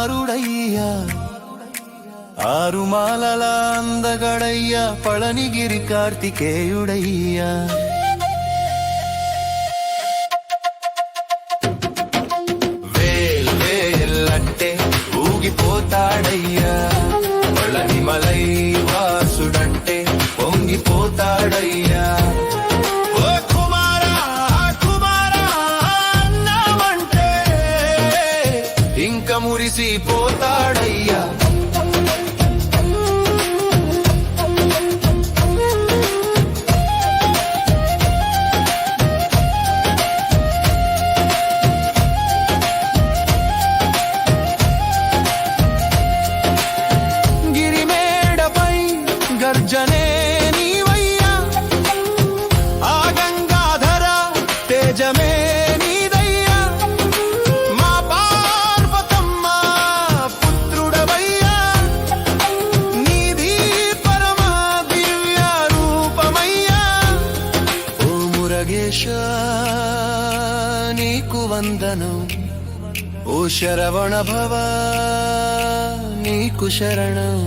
కుమారుడయ్యా ఆరుమాలల అందగడయ్యా పళనిగిరి కార్తికేయుడయ్యా వేల్లట్టే ఊగిపోతాడయ్యా పళనిమలై వాసుడంటే పొంగిపోతాడయ్యా ఇంక మురిసిపోతాడయ్యా గిరిమేడపై గర్జనే నీవయ్యా ఆ గంగాధర తేజమే నీకు వందనం ఓ శరవణ భవ నీకు శరణం